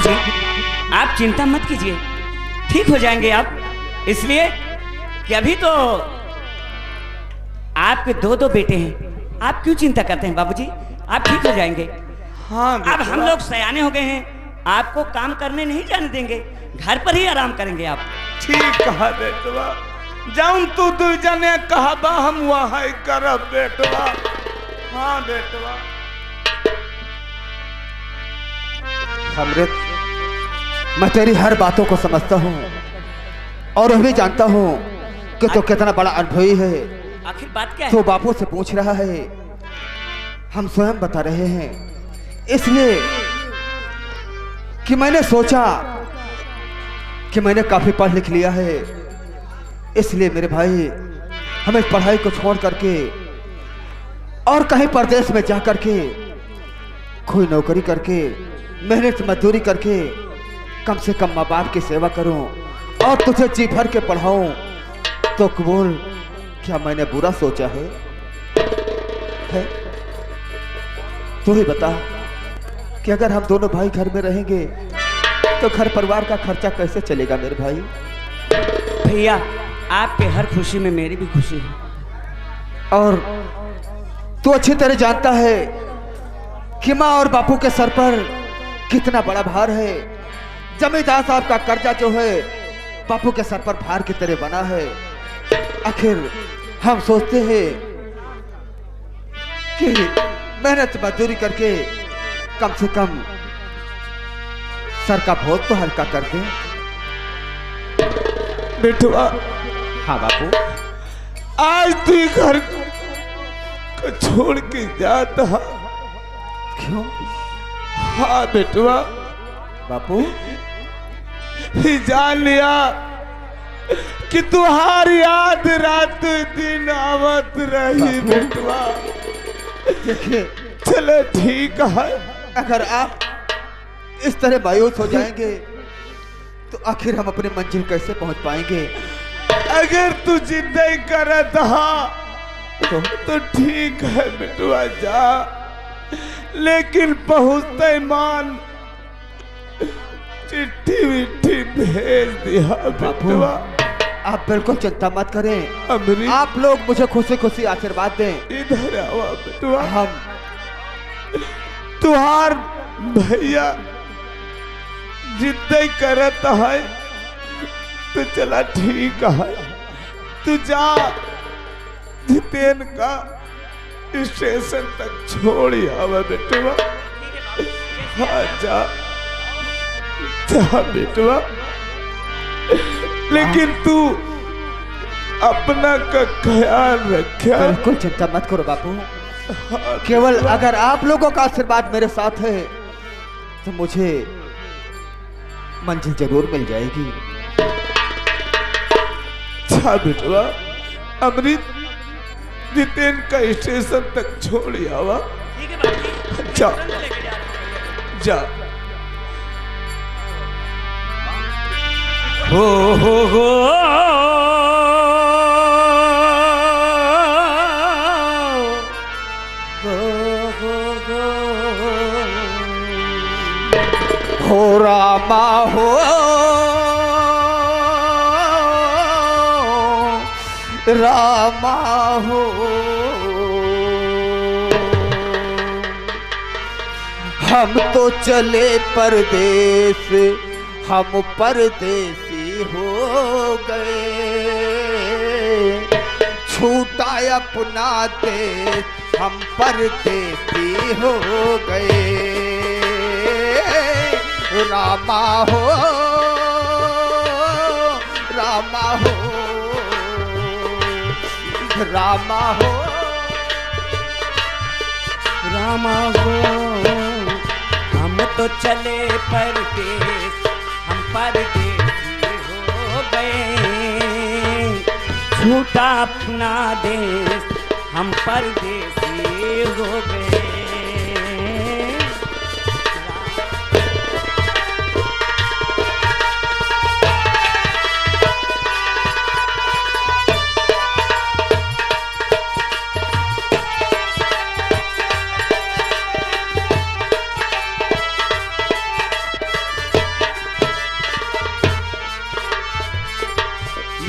बाबूजी, आप चिंता मत कीजिए, ठीक हो जाएंगे आप। इसलिए कि अभी तो आपके दो दो बेटे हैं, आप क्यों चिंता करते हैं बाबूजी, आप ठीक हो जाएंगे। हाँ अब हम लोग सयाने हो गए हैं, आपको काम करने नहीं जाने देंगे, घर पर ही आराम करेंगे आप। ठीक कहा बेटवा, जाऊं तू दू जने कहबा हम वहाँ करब बेटवा। हाँ बेटवा। अमृत, मैं तेरी हर बातों को समझता हूँ और यह भी जानता हूँ कि तू कितना बड़ा अनुभवी है। आखिर बात क्या है? तो बापू से पूछ रहा है, हम स्वयं बता रहे हैं, इसलिए कि मैंने सोचा कि मैंने काफी पढ़ लिख लिया है, इसलिए मेरे भाई हमें पढ़ाई को छोड़ करके और कहीं परदेश में जा करके कोई नौकरी करके मेहनत मजदूरी करके कम से कम माँ बाप की सेवा करूं और तुझे जी भर के पढ़ाऊं। तो बोल, क्या मैंने बुरा सोचा है? तू ही बता कि अगर हम दोनों भाई घर में रहेंगे तो घर परिवार का खर्चा कैसे चलेगा मेरे भाई? भैया, आपके हर खुशी में मेरी भी खुशी है। और तू अच्छी तरह जानता है कि माँ और बापू के सर पर कितना बड़ा भार है। जमींदार साहब का कर्जा जो है बापू के सर पर भार की तरह बना है। आखिर हम सोचते हैं कि मेहनत मजदूरी करके कम से कम सर का बोझ तो हल्का कर दें। बेटवा, हाँ बापू, आज तू घर को छोड़ के जाता। क्यों? हाँ बेटवा, बापू ही जान लिया कि तुम्हारी याद रात दिन आवत रही बेटवा। देखिए, चलो ठीक है। अगर आप इस तरह मायूस हो जाएंगे तो आखिर हम अपनी मंजिल कैसे पहुंच पाएंगे? अगर तू जिद नहीं करत तो ठीक है बेटवा, जा, लेकिन पहुंचते मान चिट्ठी विट्ठी भेज दिया बेटवा। आप बिल्कुल चिंता मत करें, अमृत, आप लोग मुझे खुशी खुशी आशीर्वाद दें। इधर आवा बेटवा। हम तुहार भैया जिद्द करत है तो चला ठीक है, तू जा, जितेन का स्टेशन तक छोड़ आवा बेटवा। हाँ जा जा बेटवा, लेकिन तू अपना का ख्याल रखिया। बिल्कुल चिंता मत करो बापू, केवल अगर आप लोगों का आशीर्वाद मेरे साथ है तो मुझे मंजिल जरूर मिल जाएगी। अच्छा बेटवा, अमृत जितेन का स्टेशन तक छोड़ आवा। ठीक है बाबूजी, जा जा। हो हो रामा हो रामा हो, हम तो चले परदेश, हम परदेसी हो गए, छूटा अपना देश, हम परदेसी हो गए। रामा हो रामा हो रामा हो रामा हो, हम तो चले परदेश, हम परदेसी हो गए, छूटा अपना देश, हम परदेसी हो गए।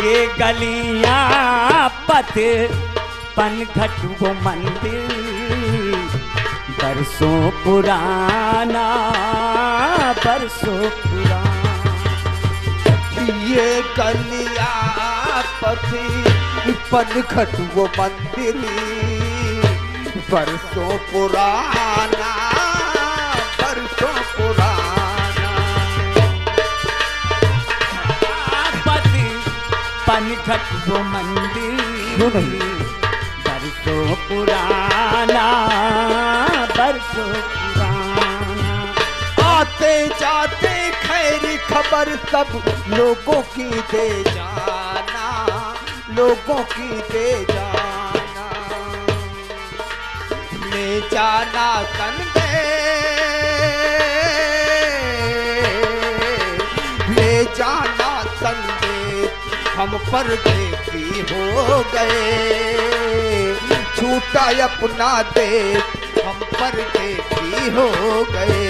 ये गलियां पथ पनघट वो मंदिर बरसों पुराना, बरसों पुराना। ये गलियां पथ पनघट वो मंदिर बरसों पुराना, बरसों पुराना। पथ पनघट वो मंदिर बरसों पुराना, बरसों पुराना। आते जाते खैर खबर सब लोगों की दे जाना, लोगों की दे जाना। ले जाना संदेश, ले जाना संदेश हम परदेसी हो गए। छूटा अपना देश हम परदेसी हो गए।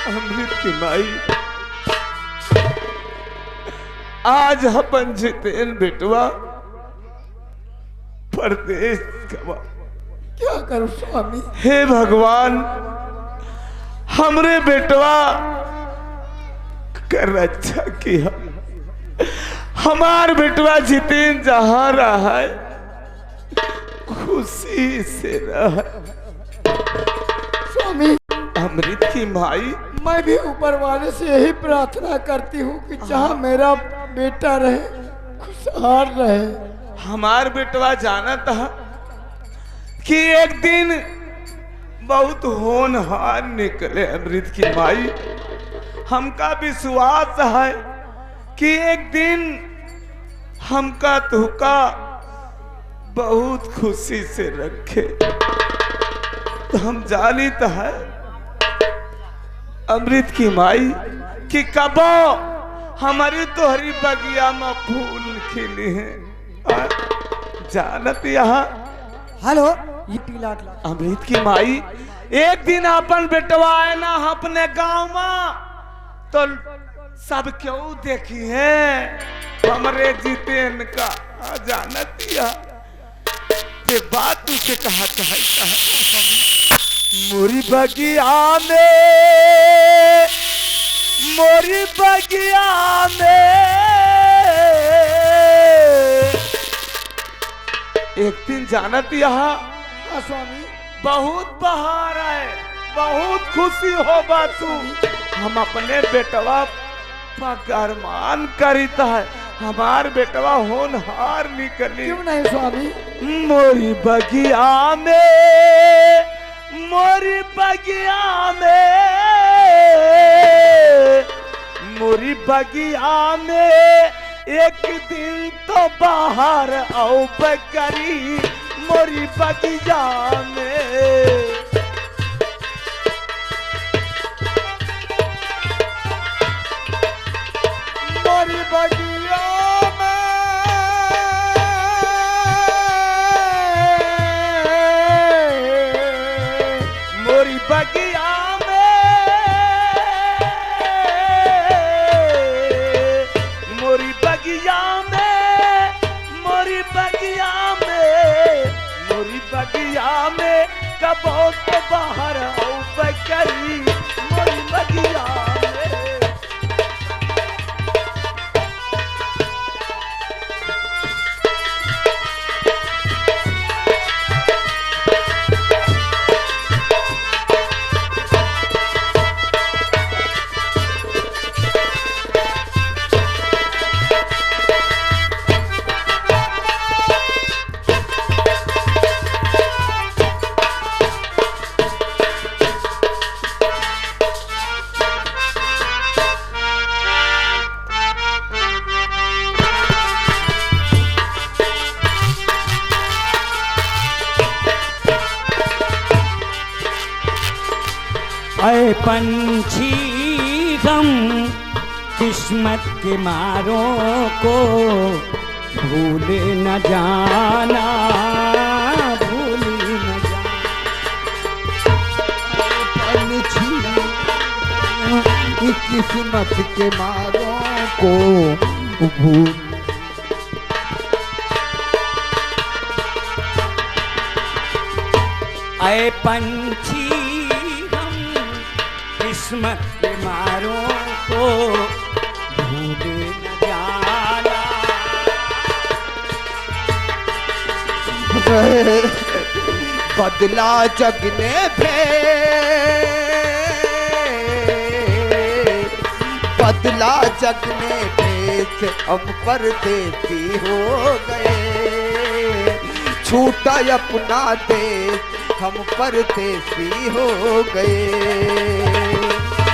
अमृत की माई आज अपन जितेन बेटवा परदेश गवा। क्या करूं स्वामी? हे भगवान, हमरे बेटवा कर रक्षा किया। हमार बेटवा जितेन जहां रहा है खुशी से रहा। स्वामी अमृत की माई मैं भी ऊपर वाले से यही प्रार्थना करती हूँ कि जहाँ मेरा बेटा रहे खुशहाल रहे। हमार बेटवा जाना था कि एक दिन बहुत होनहार निकले। अमृत की माई हमका विश्वास है कि एक दिन हमका तुका बहुत खुशी से रखे। तो हम जानी तो है अमृत की माई कि कबो हमारी तोहरी बगिया में फूल खिले हैं। जानत यहाँ हेलो ये पीला अमृत की माई एक दिन अपन बेटवा आए ना अपने गांव में तो सब क्यों देखी है हमरे जितेन का। जानत यहाँ ये बात तुझसे कहा चाहता है। मोरी बगिया में, मोरी बगिया में एक दिन जानत यहाँ स्वामी बहुत बहार है, बहुत खुशी होगा तू। हम अपने बेटवा पगरमान करीता है। हमार बेटवा होनहार निकली। क्यों नहीं स्वामी? मोरी बगिया में, मोरी बगिया में, मोरी बगिया में एक दिन तो बाहर आओ बकरी मोरी बगिया में। मोरी बगिया में, मोरी बगिया में, मोरी बगिया में, मोरी बगिया में, मोरी बगिया में कबो तो बाहर आओ बकरी मोरी बगिया में। अय पंछी हम किस्मत के मारों को भूले न जाना, भूले न पंछी किस्मत के मारों को भूल। अय पंछी हम किस्मत के मारों को भूले न जाना। बदला जग ने बदला जग ने भेद, हम परदेसी हो गए। छूटा अपना देश, हम परदेसी हो गए।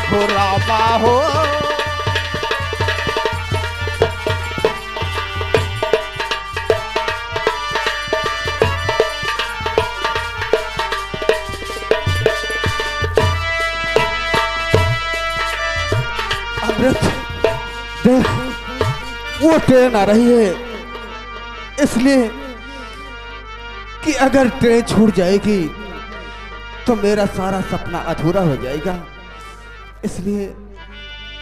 हो रामा हो देख, वो ट्रेन आ रही है, इसलिए कि अगर ट्रेन छूट जाएगी तो मेरा सारा सपना अधूरा हो जाएगा। इसलिए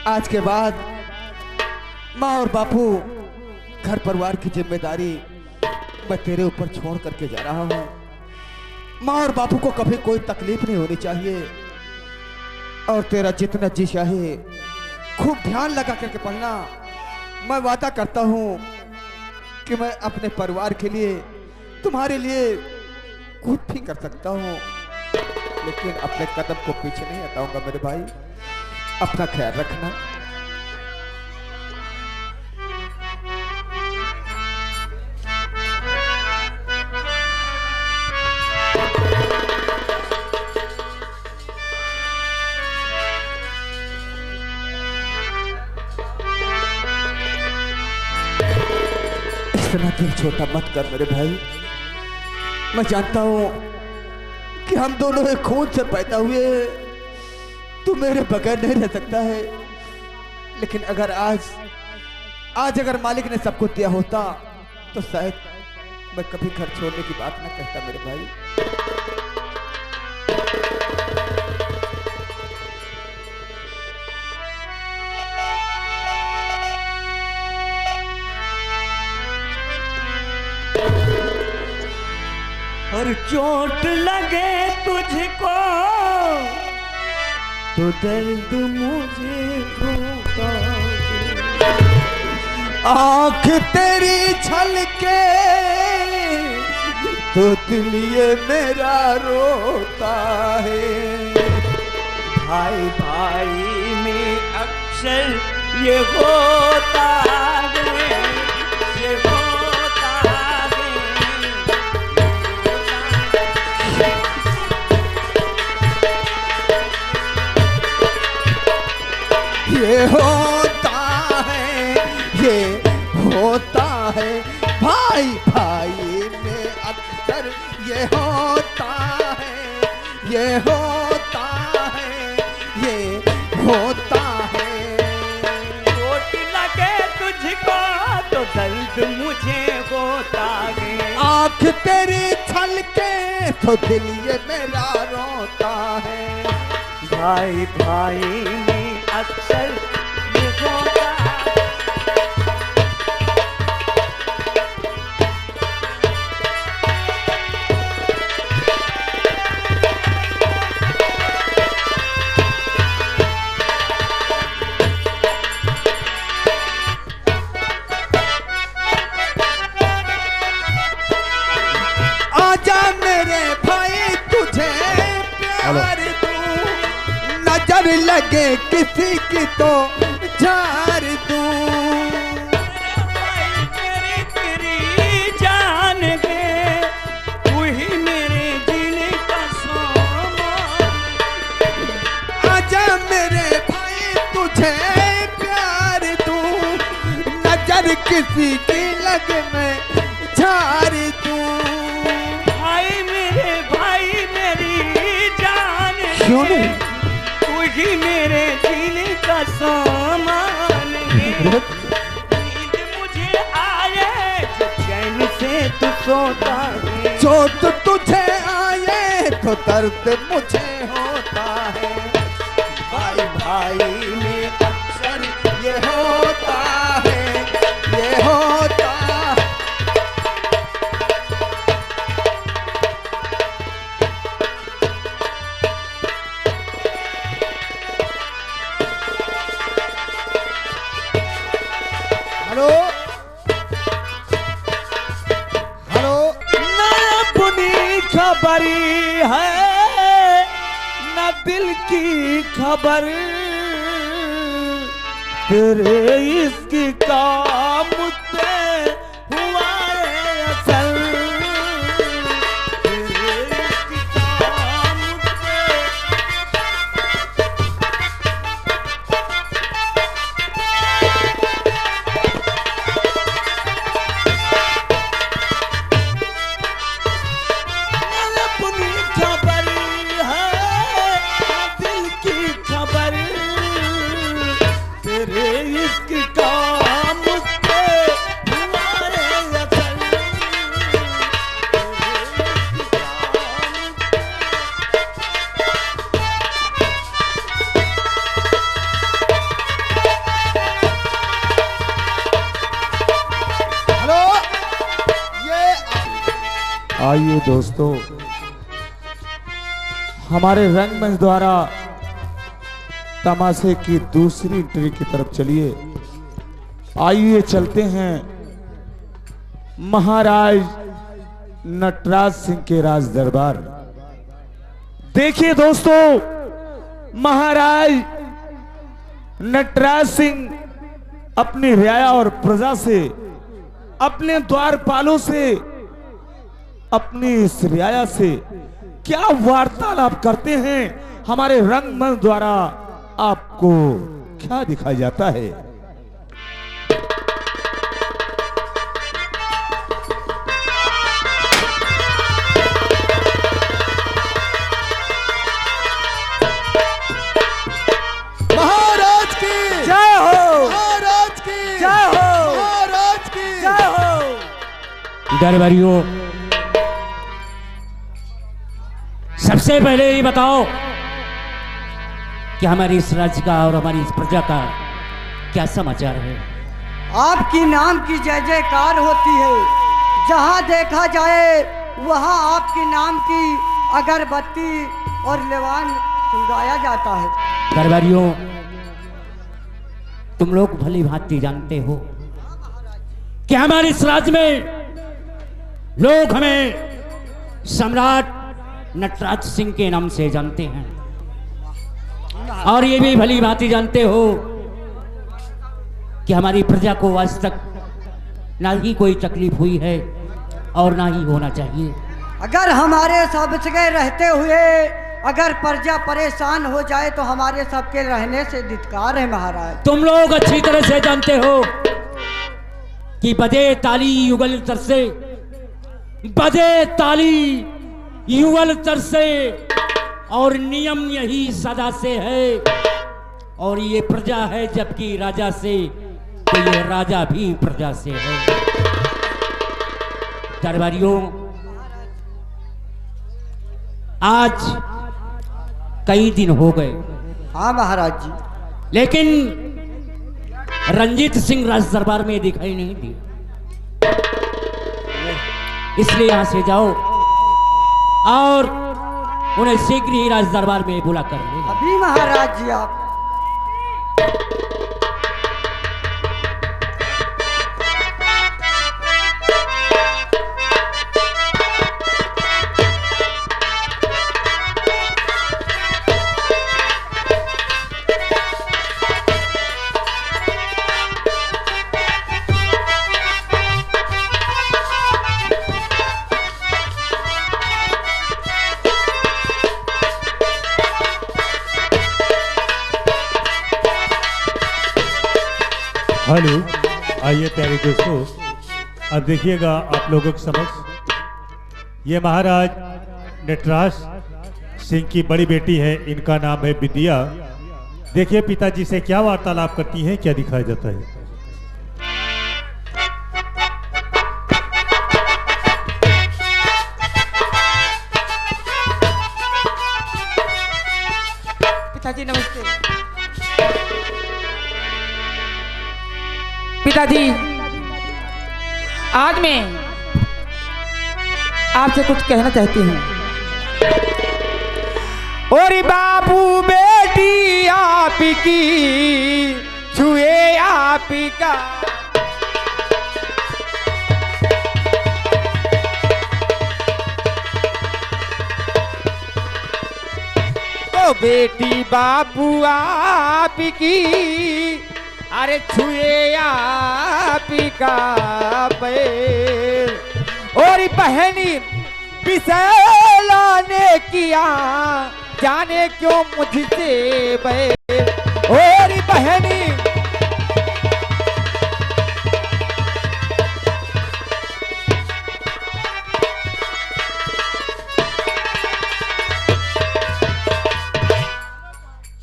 आज के बाद माँ और बापू, घर परिवार की जिम्मेदारी मैं तेरे ऊपर छोड़ करके जा रहा हूँ। माँ और बापू को कभी कोई तकलीफ नहीं होनी चाहिए, और तेरा जितना जी चाहे खूब ध्यान लगा करके पढ़ना। मैं वादा करता हूँ कि मैं अपने परिवार के लिए, तुम्हारे लिए कुछ भी कर सकता हूँ, लेकिन अपने कदम को पीछे नहीं हटाऊंगा मेरे भाई। अपना ख्याल रखना। इतना दिल छोटा मत कर मेरे भाई। मैं जानता हूं कि हम दोनों एक खून से पैदा हुए, तू मेरे बगैर नहीं रह सकता है। लेकिन अगर आज अगर मालिक ने सब कुछ दिया होता तो शायद मैं कभी घर छोड़ने की बात ना कहता मेरे भाई। और चोट लगे तुझको तो दर्द मुझे होता है। आँख तेरी छलके तो दिल ये मेरा रोता है। भाई भाई में अक्सर ये होता है, ये होता है। ये होता है, ये होता है। भाई भाई में अक्सर ये होता है, ये होता है, ये होता है। चोट लगे तुझको तो दर्द मुझे होता है। आँख तेरी छलके तो दिल ये मेरा रोता है। भाई भाई में अक्सर ये होता है। आजा मेरे भाई तुझे प्यार दूं, नजर लगे किसी की तो झाड़ दूं। तेरी तेरी जान दे, तू ही मेरे जीने का सामान। आजा मेरे भाई तुझे प्यार दूं, नजर किसी की लग में झाड़ दूं। भाई मेरी जान क्यों नहीं? जिंदगी मेरे जीने का सामान है। नींद मुझे आए जो चैन से तू सोता है, चोट तुझे आए तो दर्द मुझे होता है। भाई भाई में अक्सर ये होता है, ये होता है। हेलो हेलो, न अपनी खबरी है न दिल की खबर, तेरे इसकी काम पे हुआ है असल, तेरे इसकी काम पे। अपनी खबर है दिल की खबर, तेरे इसकी काम पे हुआ है असल, तेरे इसकी काम हेलो, ये आइए दोस्तों, हमारे रंगमंच द्वारा तमाशे की दूसरी एंट्री की तरफ चलिए। आइए चलते हैं महाराज नटराज सिंह के राज दरबार। देखिए दोस्तों, महाराज नटराज सिंह अपनी रियाया और प्रजा से, अपने द्वारपालों से, अपनी इस रियाया से क्या वार्तालाप करते हैं, हमारे रंगमंच द्वारा आपको क्या दिखाया जाता है। महाराज की जय हो, महाराज की जय हो, महाराज की जय हो। दरबारियों, सबसे पहले ये बताओ कि हमारे इस राज्य का और हमारी इस प्रजा का क्या समाचार है। आपकी नाम की जय जयकार होती है, जहाँ देखा जाए वहाँ आपके नाम की अगरबत्ती और लेवान सुलगाया जाता है। दरबारियों, तुम लोग भली भांति जानते हो कि हमारे इस राज्य में लोग हमें सम्राट नटराज सिंह के नाम से जानते हैं, और ये भी भली भांति जानते हो कि हमारी प्रजा को आज तक ना ही कोई तकलीफ हुई है और ना ही होना चाहिए। अगर हमारे सब जगह रहते हुए अगर प्रजा परेशान हो जाए तो हमारे सबके रहने से धिक्कार है महाराज। तुम लोग अच्छी तरह से जानते हो कि बजे ताली युगल तरसे, बजे ताली युगल तरसे, और नियम यही सदा से है, और ये प्रजा है जबकि राजा से, तो ये राजा भी प्रजा से है। दरबारियों, आज कई दिन हो गए, हाँ महाराज जी, लेकिन रंजीत सिंह राज दरबार में दिखाई नहीं दी, इसलिए यहां से जाओ और उन्हें शीघ्र ही राज दरबार में बुला कर ले। अभी महाराज जी आप। हेलो, आइए प्यारे दोस्तों, अब देखिएगा आप लोगों के समक्ष ये महाराज नटराज सिंह की बड़ी बेटी है, इनका नाम है विद्या। देखिए पिताजी से क्या वार्तालाप करती हैं, क्या दिखाया जाता है। पिताजी नमस्ते। पिताजी आज मैं आपसे कुछ कहना चाहती हूँ। और बाबू बेटी आप की छुए आप का, ओ बेटी बाबू आप की अरे छुए आप का पैर, और बहनी बिसला ने किया जाने क्यों मुझसे बैर, और बहनी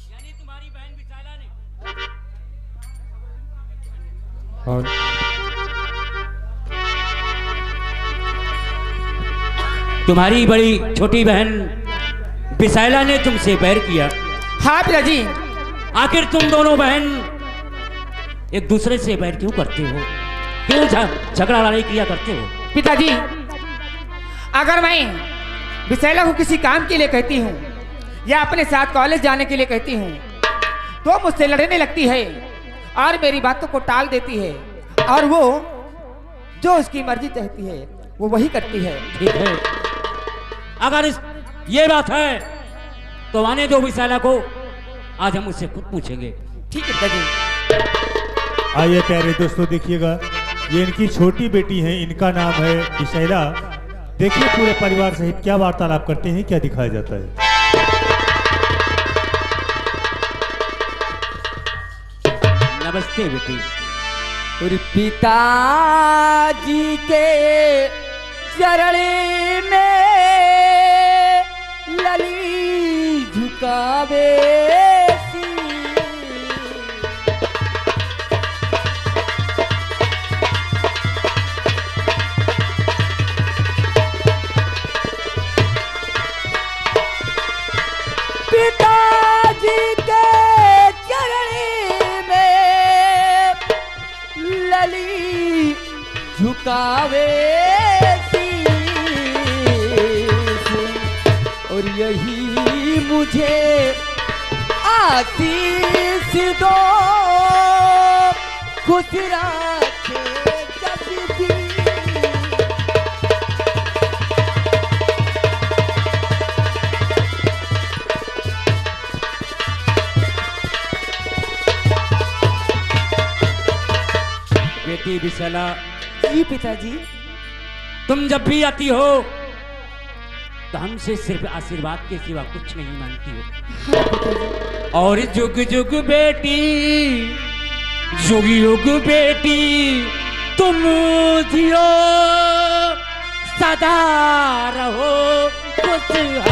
यानी तुम्हारी बहन विशाला ने और तुम्हारी बड़ी छोटी बहन विशाला ने तुमसे बैर किया। हाँ पिताजी। आखिर तुम दोनों बहन एक दूसरे से बैर क्यों करते हो, क्यों झगड़ा लड़ाई किया करते हो? पिताजी अगर मैं विशाला को किसी काम के लिए कहती हूँ या अपने साथ कॉलेज जाने के लिए कहती हूँ तो मुझसे लड़ने लगती है और मेरी बातों को टाल देती है, और वो जो उसकी मर्जी चाहती है वो वही करती है। ठीक है, अगर ये बात है तो आने दो विशाला को, आज हम उससे खुद पूछेंगे। ठीक है पिताजी। आइए प्यारे दोस्तों देखिएगा, ये इनकी छोटी बेटी है, इनका नाम है विशाला। देखिए पूरे परिवार सहित क्या वार्तालाप करते हैं, क्या दिखाया जाता है। नमस्ते बेटी। और पिताजी के चरण में लली झुकावे पिताजी के चरण में लली झुकावे और यही मुझे आशीष दो, खुश रखे जब भी। बेटी विशाला, जी पिताजी। तुम जब भी आती हो तो हमसे सिर्फ आशीर्वाद के सिवा कुछ नहीं मांगती हो। और जुग जुग बेटी, जुग युग बेटी तुम जियो, सदा रहो खुशहाल।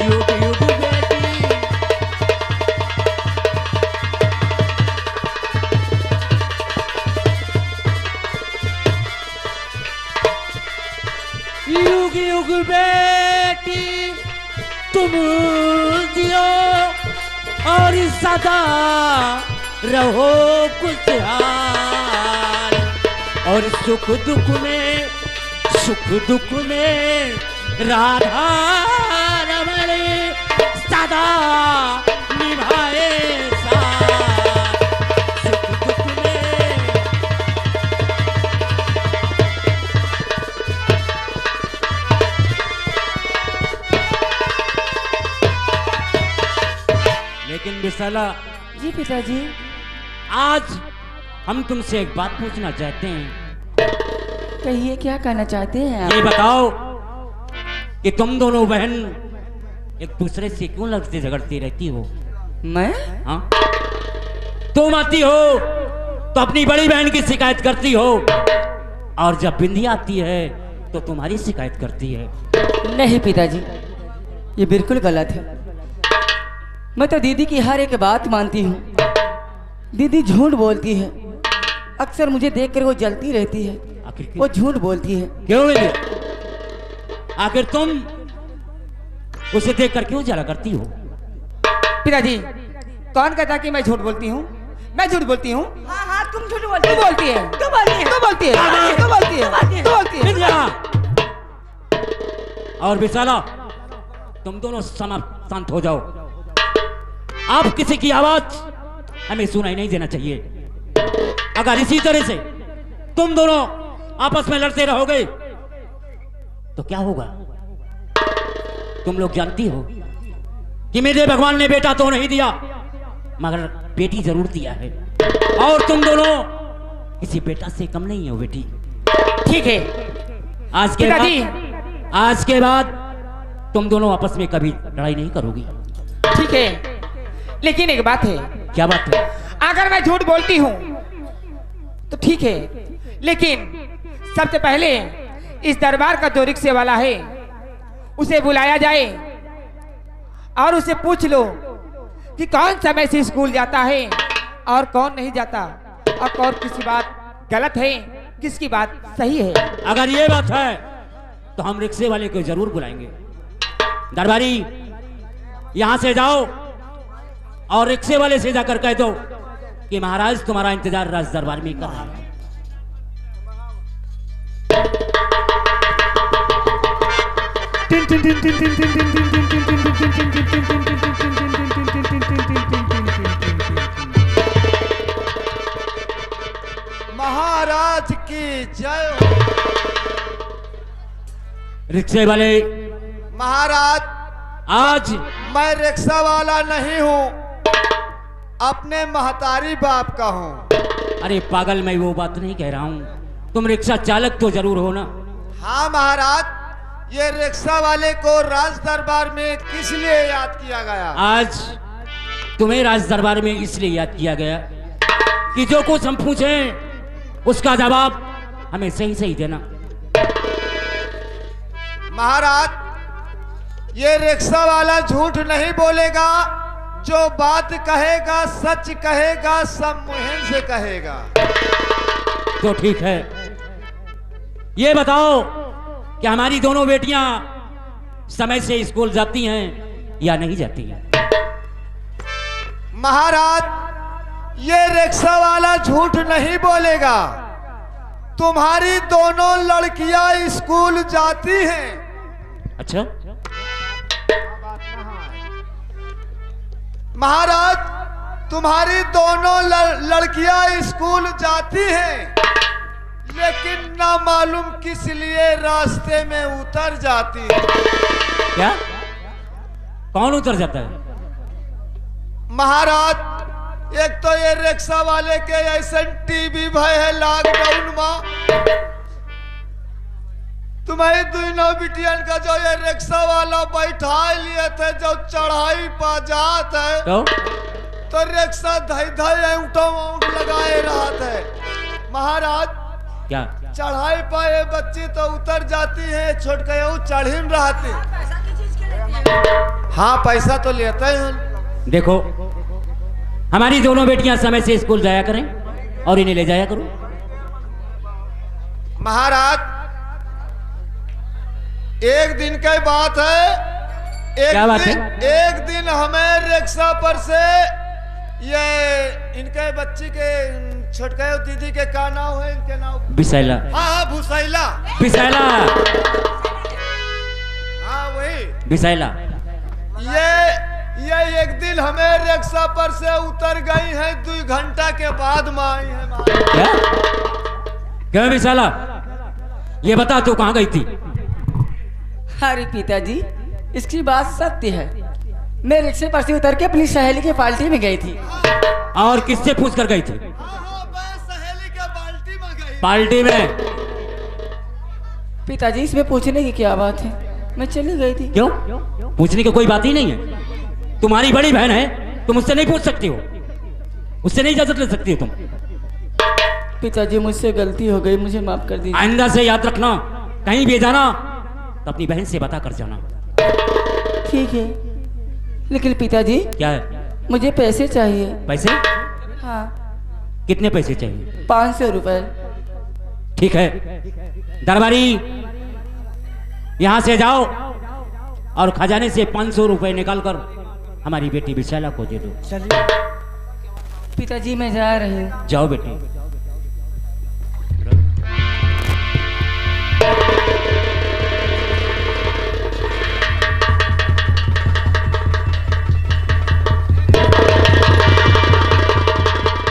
युग युग बेटी, युग युग बेटी तुम जियो और सदा रहो खुशहाल। और सुख दुख में, सुख दुख में राधा रमण सदा निभाए साथ। सुख दुख में लेकिन विशाला, जी पिताजी। आज हम तुमसे एक बात पूछना चाहते हैं। कहिए, क्या कहना चाहते हैं ये आप? बताओ कि तुम दोनों बहन एक दूसरे से क्यों लड़ती झगड़ती रहती हो? मैं? हाँ? तुम आती हो तो अपनी बड़ी बहन की शिकायत करती हो, और जब बिंदी आती है तो तुम्हारी शिकायत करती है। नहीं पिताजी, ये बिल्कुल गलत है। मैं तो दीदी की हर एक बात मानती हूँ। दीदी झूठ बोलती है, अक्सर मुझे देखकर वो जलती रहती है। आखिर वो झूठ बोलती है। क्यों मिली? आखिर तुम उसे देखकर क्यों जला करती हो? पिताजी, कौन कहता कि मैं झूठ बोलती हूँ? मैं झूठ बोलती हूँ? हाँ हाँ, तुम झूठ तू बोलती है, तू बोलती है, तू बोलती है, तू बोलती है, तू बोलती है। विद्या और विशाला, तुम दोनों शांत हो जाओ। आप किसी की आवाज हमें सुनाई नहीं देना चाहिए। अगर इसी तरह से तुम दोनों आपस में लड़ते रहोगे तो क्या होगा? तुम लोग जानती हो कि मेरे भगवान ने बेटा तो नहीं दिया, मगर बेटी जरूर दिया है। और तुम दोनों किसी बेटा से कम नहीं हो बेटी। ठीक है, आज के बाद तुम दोनों आपस में कभी लड़ाई नहीं करोगी। ठीक है, लेकिन एक बात है। क्या बात है? अगर मैं झूठ बोलती हूँ तो ठीक है, लेकिन सबसे पहले इस दरबार का जो रिक्शे वाला है उसे बुलाया जाए और उसे पूछ लो कि कौन समय से स्कूल जाता है और कौन नहीं जाता, और कौन किसी बात गलत है, किसकी बात सही है। अगर ये बात है तो हम रिक्शे वाले को जरूर बुलाएंगे। दरबारी, यहां से जाओ और रिक्शे वाले से जाकर कह दो कि महाराज तुम्हारा इंतजार राज दरबार में कर रहा है। महाराज की जय हो। रिक्शे वाले, महाराज, आज मैं रिक्शा वाला नहीं हूँ, अपने महतारी बाप का हूँ। अरे पागल, मैं वो बात नहीं कह रहा हूँ। तुम रिक्शा चालक तो जरूर हो ना? हाँ महाराज, ये रिक्शा वाले को राज दरबार में किस लिए याद किया गया? आज तुम्हें राज दरबार में इसलिए याद किया गया कि जो कुछ हम पूछे उसका जवाब हमें सही सही देना। महाराज, ये रिक्शा वाला झूठ नहीं बोलेगा, जो बात कहेगा सच कहेगा, सब मुहिम से कहेगा। तो ठीक है, ये बताओ कि हमारी दोनों बेटियां समय से स्कूल जाती हैं या नहीं जाती हैं? महाराज, ये रिक्शा वाला झूठ नहीं बोलेगा, तुम्हारी दोनों लड़कियां स्कूल जाती हैं। अच्छा, महाराज, तुम्हारी दोनों लड़कियां स्कूल जाती हैं, लेकिन ना मालूम किस लिए रास्ते में उतर जाती है। क्या? कौन उतर जाता है? महाराज, एक तो ये रिक्शा वाले के ऐसा टीवी भय है लॉकडाउन में, तुम्हारी दोनों बिटियन का जो ये रिक्शा वाला बैठा लिए थे, जो चढ़ाई पा जात है तो रिक्शा धई धई ऊँट लगाए रहा था। महाराज, क्या चढ़ाई पाए बच्ची तो उतर जाती है, छोट के चढ़ी रहती। हाँ, पैसा तो लेते हैं। देखो, हमारी दोनों बेटियां समय से स्कूल जाया करें और इन्हें ले जाया करो। महाराज, एक दिन की बात है, क्या बात है? एक दिन हमें रिक्शा पर से ये इनके बच्ची के छोटके दीदी के का नाम है, इनके नाम बिसैला। हाँ, भूसैला। बिसैला, हाँ वही बिसैला। ये एक दिन हमें रिक्शा पर से उतर गई है, 2 घंटा के बाद में आई है। क्या? क्या बिसैला, ये बता तू कहाँ गई थी? अरे पिताजी, इसकी बात सत्य है। मैं रिक्शे पर से उतर के अपनी सहेली की पार्टी में गई थी। और किससे पूछ कर गई थी? सहेली के बाल्टी में गई। पार्टी में? पिताजी, इसमें पूछने की क्या बात है, मैं चली गई थी। क्यों? पूछने की कोई बात ही नहीं है। तुम्हारी बड़ी बहन है, तुम उससे नहीं पूछ सकती हो, उससे नहीं इजाजत ले सकती हो तुम। पिताजी, मुझसे गलती हो गई, मुझे माफ कर दीजिए। आइंदा से याद रखना, कहीं भी जाना तो अपनी बहन से बता कर जाना। ठीक है, लेकिन पिताजी क्या है? मुझे पैसे चाहिए। पैसे? हाँ। कितने पैसे चाहिए? 500 रुपए। ठीक है, दरबारी यहाँ से जाओ और खजाने से 500 रुपए निकाल कर हमारी बेटी विशाला को दे दो। पिताजी मैं जा रही हूँ। जाओ बेटी।